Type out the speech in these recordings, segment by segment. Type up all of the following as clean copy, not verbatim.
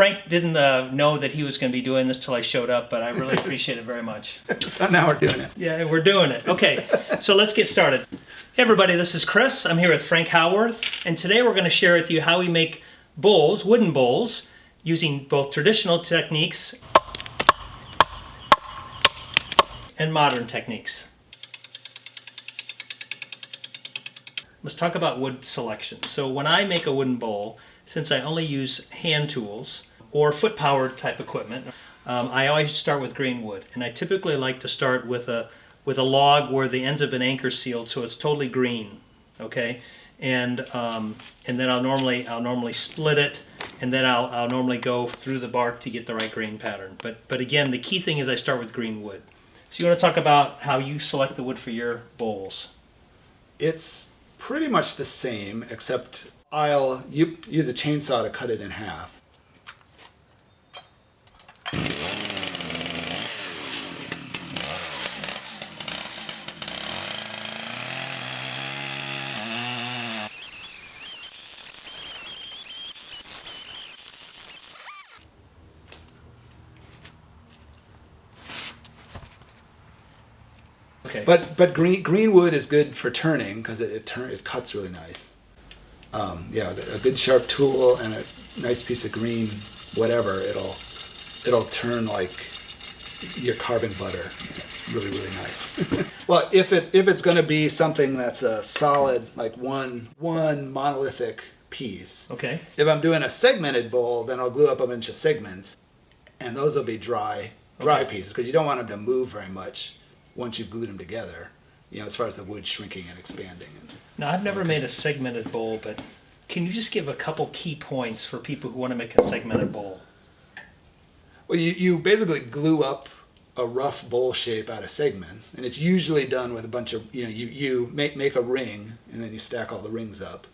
Frank didn't know that he was going to be doing this till I showed up, but I really appreciate it very much. So now we're doing it. Yeah, we're doing it. Okay, so let's get started. Hey everybody, this is Chris. I'm here with Frank Howarth, and today we're going to share with you how we make bowls, wooden bowls, using both traditional techniques and modern techniques. Let's talk about wood selection. So when I make a wooden bowl, since I only use hand tools or foot-powered type equipment, I always start with green wood. And I typically like to start with a log where the ends have been anchor sealed, so it's totally green. Okay, and then I'll normally split it, and then I'll normally go through the bark to get the right grain pattern. But again, the key thing is I start with green wood. So you want to talk about how you select the wood for your bowls? It's pretty much the same, except I'll use a chainsaw to cut it in half. Okay. But green wood is good for turning because it cuts really nice. Yeah, a good sharp tool and a nice piece of green, whatever, it'll turn like your carbon butter. It's really nice. Well, if it's going to be something that's a solid, like one monolithic piece. Okay. If I'm doing a segmented bowl, then I'll glue up a bunch of segments, and those will be dry pieces because you don't want them to move very much once you've glued them together. You know, as far as the wood shrinking and expanding. Now, I've never made a segmented bowl, but can you just give a couple key points for people who want to make a segmented bowl? Well, you basically glue up a rough bowl shape out of segments, and it's usually done with a bunch of, you make a ring, and then you stack all the rings up.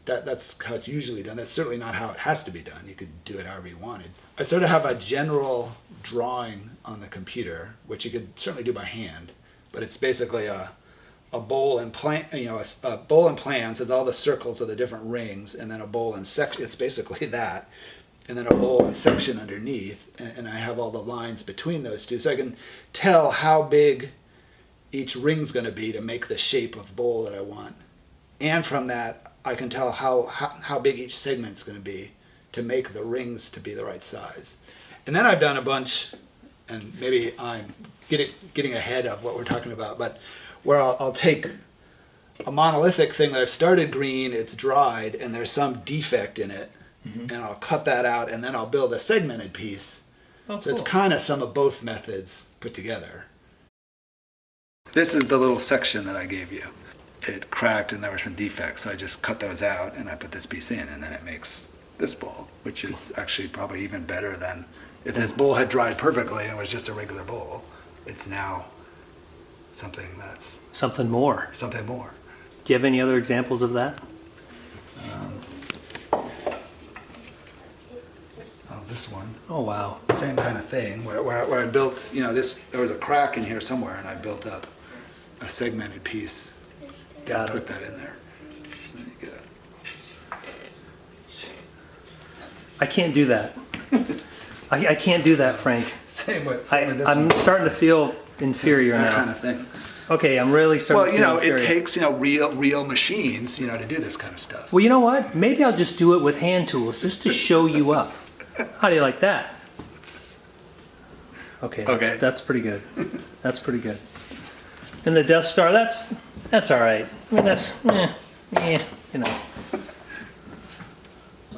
That's how it's usually done. That's certainly not how it has to be done. You could do it however you wanted. I sort of have a general drawing on the computer, which you could certainly do by hand, but it's basically a bowl and plan. A bowl and plan says all the circles of the different rings, and then a bowl and section. It's basically that, and then a bowl and section underneath, and I have all the lines between those two, so I can tell how big each ring's going to be to make the shape of bowl that I want, and from that, I can tell how big each segment's going to be to make the rings to be the right size. And then I've done a bunch, and maybe I'm getting ahead of what we're talking about, but where I'll take a monolithic thing that I've started green, it's dried, and there's some defect in it, and I'll cut that out, and then I'll build a segmented piece. Oh, so it's cool. kind of some of both methods put together. This is the little section that I gave you. It cracked and there were some defects, so I just cut those out and I put this piece in, and then it makes this bowl, which is actually probably even better than if this bowl had dried perfectly and was just a regular bowl. It's now something that's Something more. something more. Do you have any other examples of that? This one, Oh, wow. same kind of thing, where I built, there was a crack in here somewhere, and I built up a segmented piece. Got Put it. that in there. So then you get I can't do that. I can't do that, Frank. same with this I'm one. starting to feel inferior That now. kind of thing. Okay, I'm really starting to feel It inferior. takes, real machines, to do this kind of stuff. Well, you know what? Maybe I'll just do it with hand tools just to show you up. How do you like that? Okay, that's pretty good. That's pretty good. And the Death Star, that's all right. I mean, that's,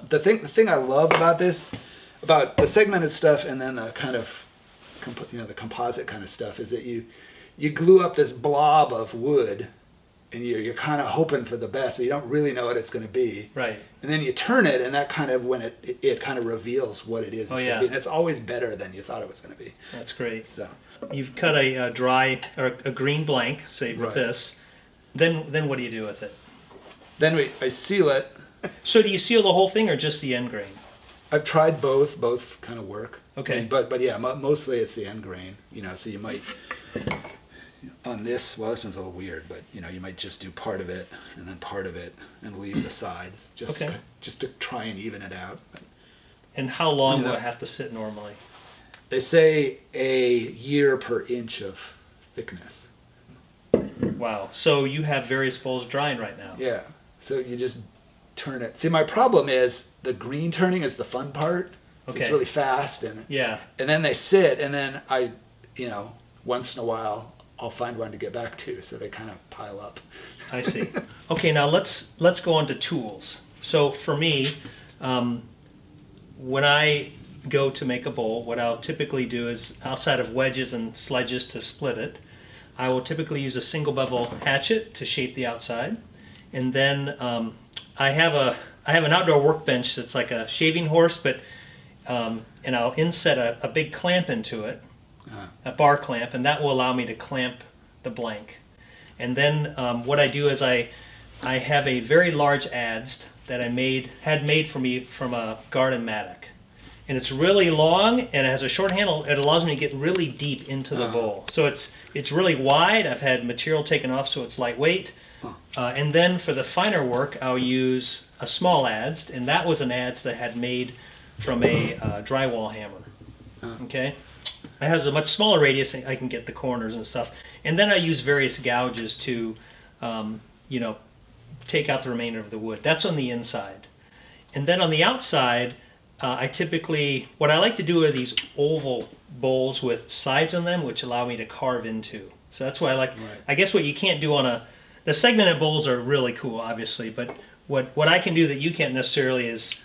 The thing I love about this, about the segmented stuff and then the kind of, the composite kind of stuff, is that you glue up this blob of wood, and you're kind of hoping for the best, but you don't really know what it's going to be. Right. And then you turn it, and that kind of, when it kind of reveals what it is it's going to be. And it's always better than you thought it was going to be. That's great. So You've cut a dry, or a green blank, say with Right. this. Then what do you do with it? then I seal it So do you seal the whole thing or just the end grain? I've tried both. Both kind of work. Okay. But yeah, mostly it's the end grain. So you might on this. Well, this one's a little weird, but you might just do part of it and then part of it and leave the sides just to try and even it out. And how long will it have to sit normally? They say a year per inch of thickness. Wow. So you have various bowls drying right now. Yeah. So you just turn it. See, my problem is the green turning is the fun part. So it's really fast and then they sit and then I, once in a while I'll find one to get back to, so they kind of pile up. I see. Okay, now let's go on to tools. So for me, when I go to make a bowl, what I'll typically do is, outside of wedges and sledges to split it, I will typically use a single bevel hatchet to shape the outside, and then I have an outdoor workbench that's like a shaving horse, but and I'll inset a big clamp into it, a bar clamp, and that will allow me to clamp the blank. And then what I do is I have a very large adze that I had made for me from a garden mattock. And it's really long and it has a short handle. It allows me to get really deep into the bowl. So it's really wide. I've had material taken off so it's lightweight. And then for the finer work, I'll use a small adze, and that was an adze that I had made from a drywall hammer. Okay, it has a much smaller radius. I can get the corners and stuff. And then I use various gouges to, take out the remainder of the wood. That's on the inside. And then on the outside, I typically, what I like to do are these oval bowls with sides on them, which allow me to carve into. So that's why I like. Right. I guess what you can't do the segmented bowls are really cool, obviously, but what I can do that you can't necessarily is,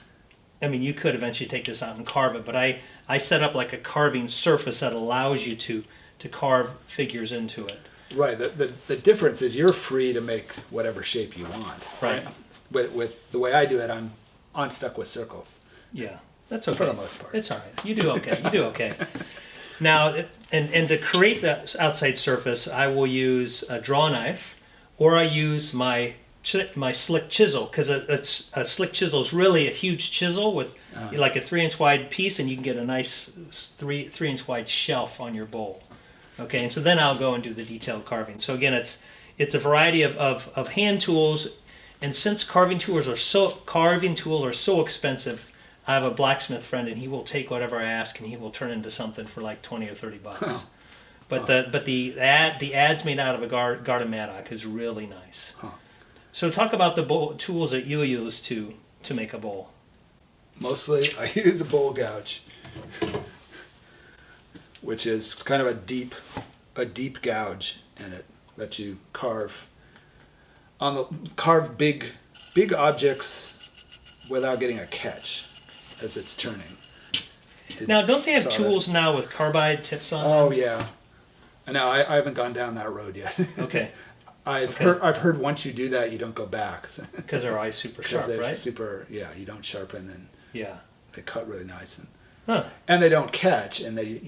you could eventually take this out and carve it, but I set up like a carving surface that allows you to carve figures into it. Right. The difference is you're free to make whatever shape you want. Right. With the way I do it, I'm stuck with circles. Yeah, that's okay. For the most part. It's all right. You do okay. You do okay. Now, and to create the outside surface, I will use a draw knife, or I use my slick chisel, because a slick chisel is really a huge chisel with like a 3-inch wide piece, and you can get a nice 3-inch wide shelf on your bowl. Okay, and so then I'll go and do the detailed carving. So again, it's a variety of hand tools, and since carving tools are so expensive, I have a blacksmith friend, and he will take whatever I ask, and he will turn into something for like $20 or $30. Huh. But the adze made out of a garden mattock is really nice. Huh. So talk about the tools that you use to make a bowl. Mostly, I use a bowl gouge, which is kind of a deep gouge, and it lets you carve big objects without getting a catch as it's turning. Now, don't they have tools now with carbide tips on them? Oh yeah. No, I haven't gone down that road yet. Okay. I've heard once you do that, you don't go back. Because their eyes super sharp, they're right? you don't sharpen, and they cut really nice, and they don't catch, and they,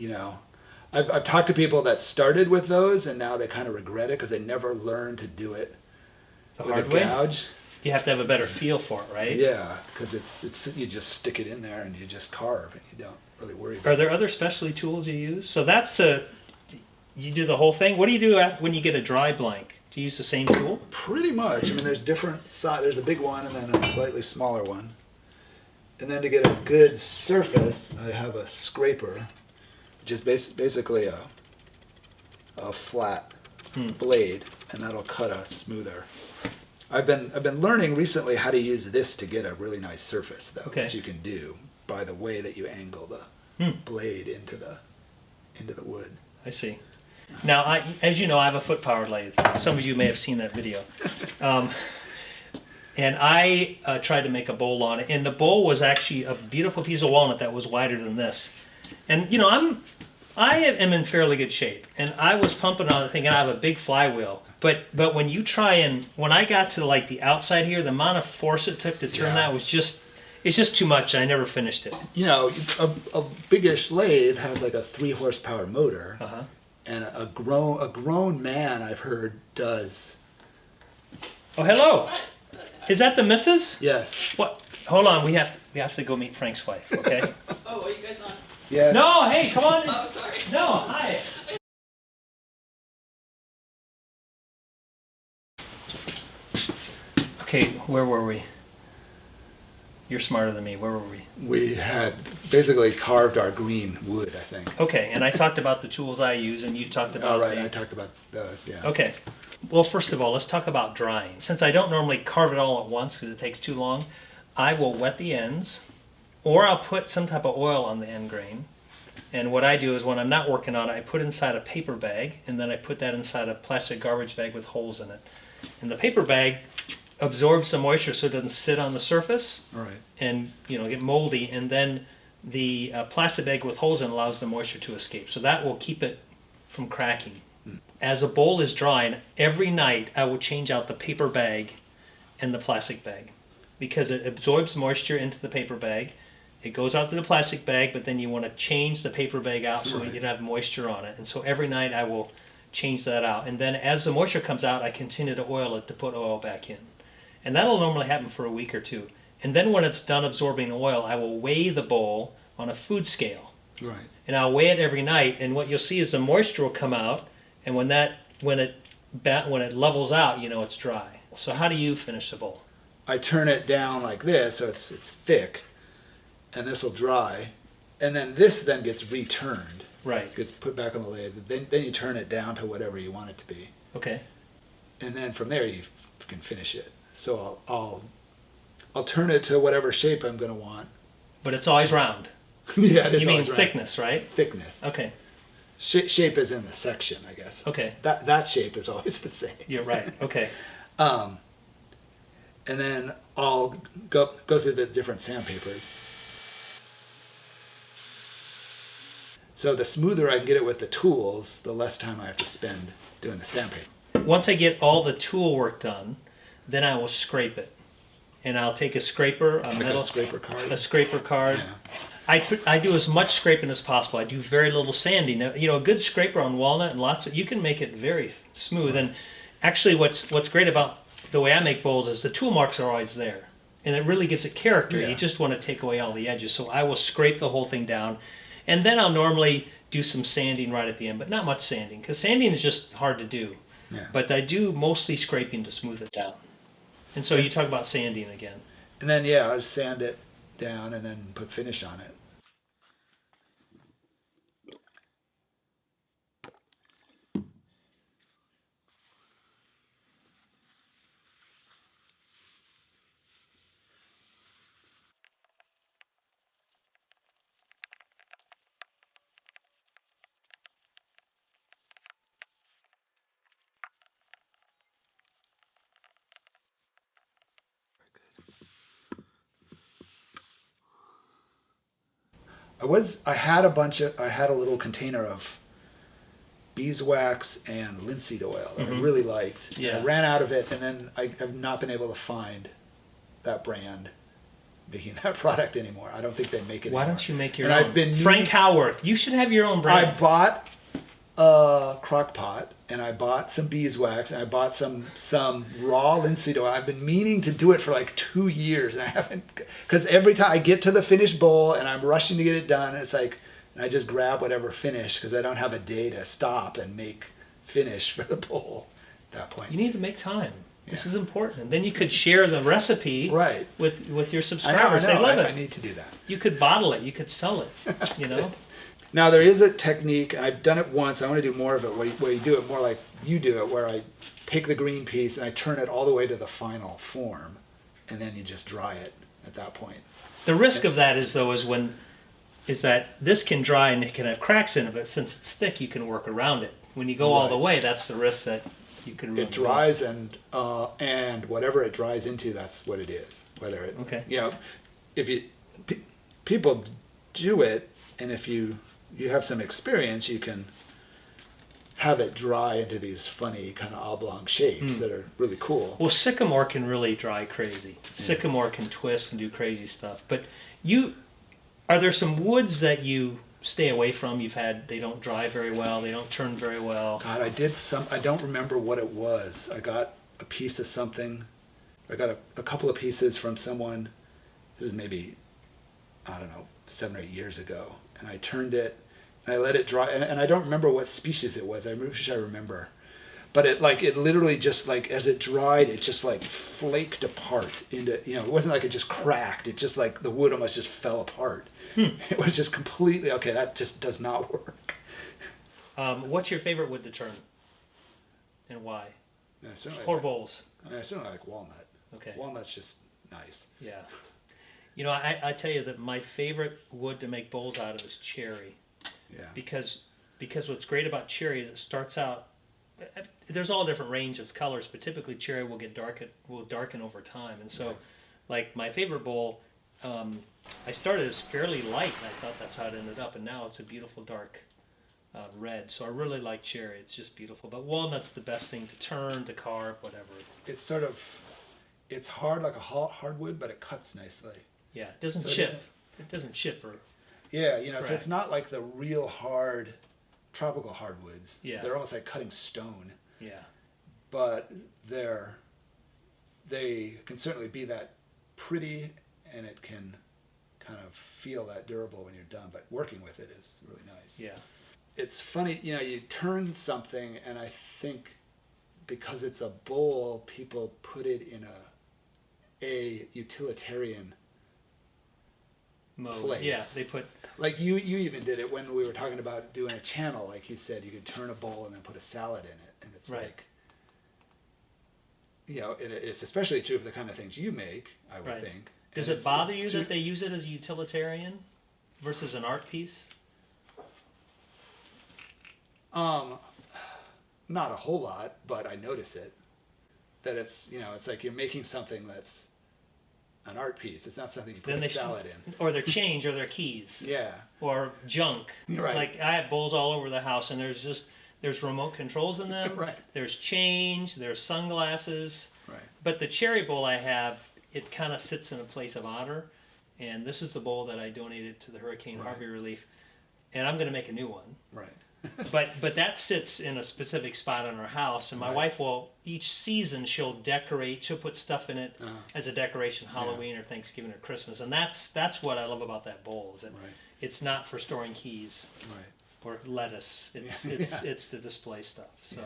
I've talked to people that started with those, and now they kind of regret it because they never learned to do it the with hard a way. Gouge. You have to have a better feel for it, right? Yeah, because it's you just stick it in there and you just carve, and you don't really worry about it. Are there other specialty tools you use? So you do the whole thing. What do you do when you get a dry blank? Do you use the same tool? Pretty much. There's different size. There's a big one and then a slightly smaller one. And then to get a good surface, I have a scraper, which is basically a flat blade, and that'll cut a smoother. I've been learning recently how to use this to get a really nice surface, though, which you can do by the way that you angle the blade into the wood. I see. Now, as you know, I have a foot-powered lathe. Some of you may have seen that video. And I tried to make a bowl on it. And the bowl was actually a beautiful piece of walnut that was wider than this. And, I am in fairly good shape. And I was pumping on it thinking I have a big flywheel. But when I got to like the outside here, the amount of force it took to turn that was it's just too much. I never finished it. A biggish lathe has like a 3 horsepower motor. Uh-huh. And a grown man, I've heard, does. Oh, hello. Is that the missus? Yes. What? Hold on, we have to go meet Frank's wife, okay? Oh, are you guys on? Yes. No, hey, come on. Oh, sorry. No, hi. Okay, where were we? You're smarter than me. Where were we? We had basically carved our green wood, I think. Okay, and I talked about the tools I use, and you talked about Oh, right. the... I talked about those, yeah. Okay. Well, first of all, let's talk about drying. Since I don't normally carve it all at once because it takes too long, I will wet the ends, or I'll put some type of oil on the end grain. And what I do is when I'm not working on it, I put it inside a paper bag, and then I put that inside a plastic garbage bag with holes in it. And the paper bag absorbs the moisture so it doesn't sit on the surface All right. and get moldy, and then the plastic bag with holes in allows the moisture to escape. So that will keep it from cracking. As a bowl is drying, every night I will change out the paper bag and the plastic bag because it absorbs moisture into the paper bag. It goes out to the plastic bag, but then you want to change the paper bag out so you don't have moisture on it. And so every night I will change that out. And then as the moisture comes out, I continue to oil it to put oil back in. And that'll normally happen for a week or two. And then when it's done absorbing oil, I will weigh the bowl on a food scale. Right. And I'll weigh it every night, and what you'll see is the moisture will come out, and when it levels out, it's dry. So how do you finish the bowl? I turn it down like this, so it's thick, and this will dry, and then this then gets returned. Right. Gets put back on the lid. Then you turn it down to whatever you want it to be, Okay. and then from there you can finish it. So I'll turn it to whatever shape I'm going to want. But it's always round. Yeah, it is You mean always round. thickness, right? Thickness. Okay. Shape is in the section, I guess. Okay. That shape is always the same. You're right. Okay. And then I'll go through the different sandpapers. So the smoother I can get it with the tools, the less time I have to spend doing the sandpaper. Once I get all the tool work done, then I will scrape it. And I'll take a scraper, a Like metal a scraper card. a scraper card. Yeah. I do as much scraping as possible. I do very little sanding. Now, a good scraper on walnut and you can make it very smooth. And actually, what's great about the way I make bowls is the tool marks are always there, and it really gives it character. Yeah. You just want to take away all the edges. So I will scrape the whole thing down, and then I'll normally do some sanding right at the end, but not much sanding because sanding is just hard to do. Yeah. But I do mostly scraping to smooth it down. And so you talk about sanding again. And then I'll just sand it down and then put finish on it. I had a little container of beeswax and linseed oil that I really liked. Yeah. I ran out of it, and then I have not been able to find that brand making that product anymore. I don't think they make it Why anymore. don't you make your And own? I've been Frank Howarth. You should have your own I brand. bought a crock pot, and I bought some beeswax, and I bought some raw linseed oil. I've been meaning to do it for like 2 years, and I haven't, because every time I get to the finished bowl and I'm rushing to get it done, it's like, and I just grab whatever finish because I don't have a day to stop and make finish for the bowl at that point. You need to make time. This Yeah. is important. And then you could share the recipe Right. with your I subscribers. know, They love I it. need to do that. You could bottle it. You could sell it. Now there is a technique, and I've done it once, I want to do more of it, where you do it more like you do it, where I take the green piece and I turn it all the way to the final form, and then you just dry it at that point. The risk of that is that this can dry and it can have cracks in it, but since it's thick, you can work around it. When you go all the Right. way, that's the risk that you can run. It dries, and whatever it dries into, that's what it is. Whether it, Okay. if people do it, and if you have some experience, you can have it dry into these funny kind of oblong shapes that are really cool. Well, sycamore can really dry crazy. Sycamore can twist and do crazy stuff. But are there some woods that you stay away from? They don't dry very well, they don't turn very well. God, I don't remember what it was. I got a piece of something. I got a couple of pieces from someone. This is maybe, I don't know, 7 or 8 years ago, and I turned it and I let it dry, and I don't remember what species it was. I wish I remember, but it literally just like as it dried, it just like flaked apart into, it wasn't like it just cracked. It just like the wood almost just fell apart. It was just completely okay. That just does not work. What's your favorite wood to turn, and why? Yeah, certainly. Or bowls? I certainly like walnut. Okay. Walnut's just nice. Yeah. I tell you that my favorite wood to make bowls out of is cherry. Yeah. Because what's great about cherry is it starts out, there's all different range of colors, but typically cherry will darken over time. And so, like my favorite bowl, I started as fairly light, and I thought that's how it ended up, and now it's a beautiful dark red. So I really like cherry. It's just beautiful. But walnut's the best thing to turn, to carve, whatever. It's hard like a hardwood, but it cuts nicely. Yeah, it doesn't So chip. It doesn't chip or... Yeah, so Correct. it's not like the real hard tropical hardwoods. Yeah. They're almost like cutting stone, Yeah. but they can certainly be that pretty, and it can kind of feel that durable when you're done, but working with it is really nice. Yeah. It's funny, you turn something, and I think because it's a bowl, people put it in a utilitarian Mode. place. Yeah, they put... Like you even did it when we were talking about doing a channel. Like you said, you could turn a bowl and then put a salad in it, and it's Right. like, it's especially true for the kind of things you make, I would Right. think. Does And it bother you that they use it as a utilitarian versus an art piece? Not a whole lot, but I notice it. That it's like you're making something that's an art piece. It's not something you put a salad in. Or their change, or their keys. Yeah. Or junk. Right. Like I have bowls all over the house, and there's remote controls in them. Right. There's change. There's sunglasses. Right. But the cherry bowl I have, it kind of sits in a place of honor, and this is the bowl that I donated to the Hurricane Right. Harvey relief, and I'm going to make a new one. Right. But that sits in a specific spot in our house, and my Right. wife will, each season she'll put stuff in it as a decoration, Halloween or Thanksgiving or Christmas, and that's what I love about that bowl, is that Right. it's not for storing keys Right. or lettuce. It's Yeah. it's to display stuff. So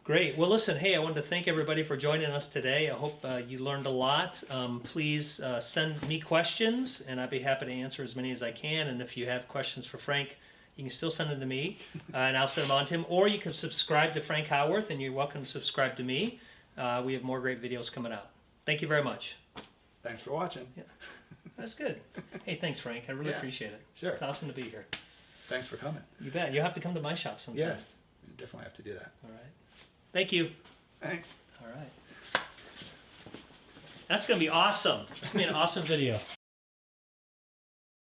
great. Well, listen, hey, I wanted to thank everybody for joining us today. I hope you learned a lot. Please send me questions, and I'd be happy to answer as many as I can. And if you have questions for Frank, you can still send them to me, and I'll send them on to him. Or you can subscribe to Frank Howarth, and you're welcome to subscribe to me. We have more great videos coming out. Thank you very much. Thanks for watching. Yeah. That's good. Hey, thanks, Frank. I really Yeah. appreciate it. Sure. It's awesome to be here. Thanks for coming. You bet. You'll have to come to my shop sometime. Yes. You definitely have to do that. All right. Thank you. Thanks. All right. That's going to be awesome. It's going to be an awesome video.